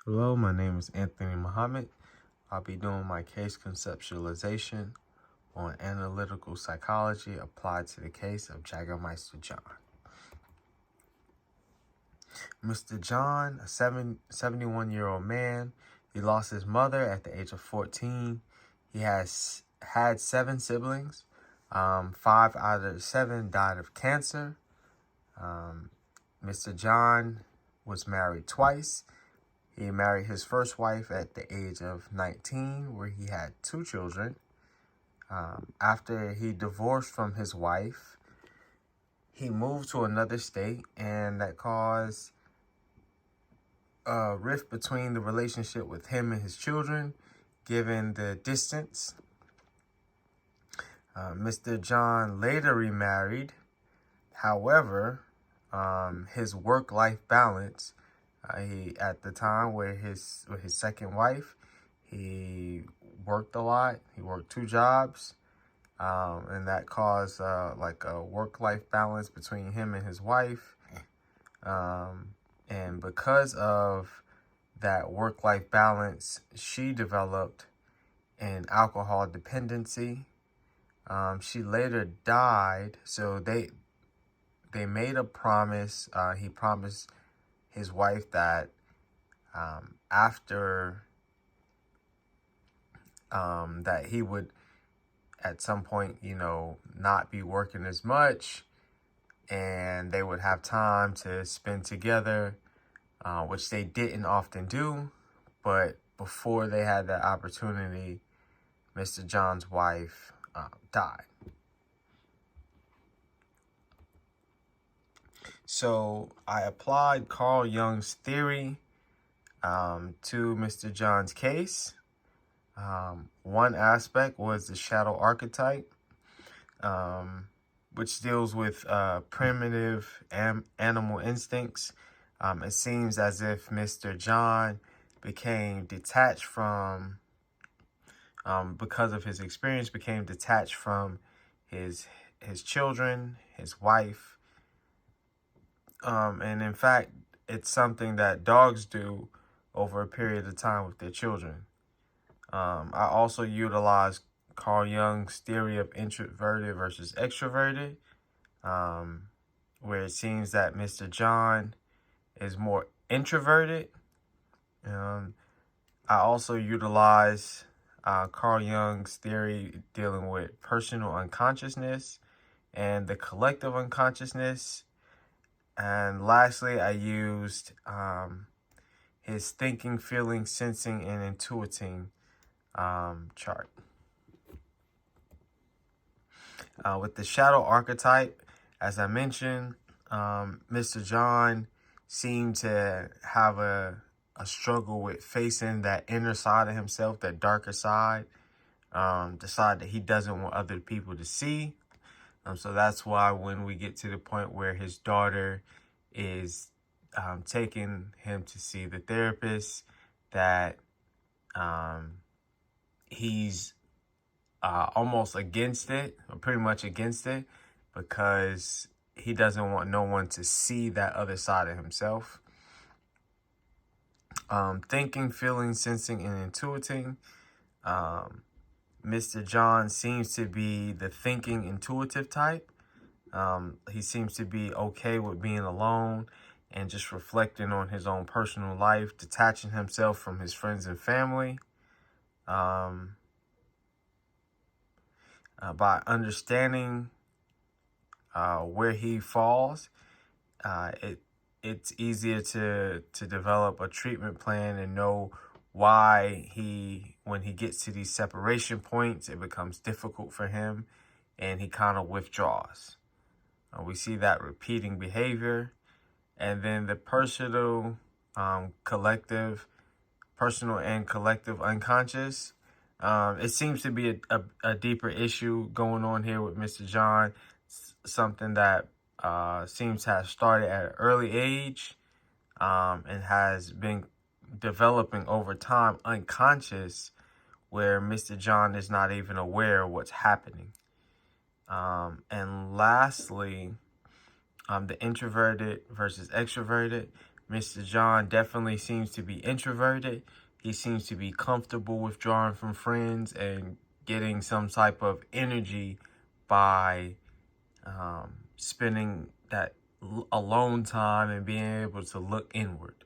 Hello, my name is Anthony Muhammad. I'll be doing my case conceptualization on analytical psychology applied to the case of Jagermeister John. Mr. John, a 71-year-old man, he lost his mother at the age of 14. He has had 7 siblings. 5 out of the 7 died of cancer. Mr. John was married twice. He married his first wife at the age of 19, where he had 2 children. After he divorced from his wife, he moved to another state, and that caused a rift between the relationship with him and his children, given the distance. Mr. John later remarried. However, his work-life balance, at the time with his second wife, he worked a lot. He worked 2 jobs, and that caused like a work-life balance between him and his wife. And because of that work-life balance, she developed an alcohol dependency. She later died, so they made a promise. He promised his wife that after that he would at some point, not be working as much, and they would have time to spend together, which they didn't often do. But before they had that opportunity, Mr. John's wife died. So I applied Carl Jung's theory to Mr. John's case. One aspect was the shadow archetype, which deals with primitive animal instincts. It seems as if Mr. John became detached from, because of his experience, became detached from his children, his wife. And in fact, it's something that dogs do over a period of time with their children. I also utilized Carl Jung's theory of introverted versus extroverted, where it seems that Mr. John is more introverted. I also utilized Carl Jung's theory dealing with personal unconsciousness and the collective unconsciousness. And lastly, I used his thinking, feeling, sensing, and intuiting chart. With the shadow archetype, as I mentioned, Mr. John seemed to have a struggle with facing that inner side of himself, that darker side, the side that he doesn't want other people to see. So that's why when we get to the point where his daughter is taking him to see the therapist, that he's almost against it, or pretty much against it, because he doesn't want no one to see that other side of himself. Thinking, feeling, sensing, and intuiting. Mr. John seems to be the thinking, intuitive type. He seems to be okay with being alone and just reflecting on his own personal life, detaching himself from his friends and family. By understanding where he falls, it's easier to develop a treatment plan and know why when he gets to these separation points, it becomes difficult for him and he kind of withdraws. We see that repeating behavior. And then the personal and collective unconscious. It seems to be a deeper issue going on here with Mr. John. Something that seems to have started at an early age and has been developing over time, unconscious, where Mr. John is not even aware of what's happening. And lastly, the introverted versus extroverted. Mr. John definitely seems to be introverted. He seems to be comfortable withdrawing from friends and getting some type of energy by spending that alone time and being able to look inward.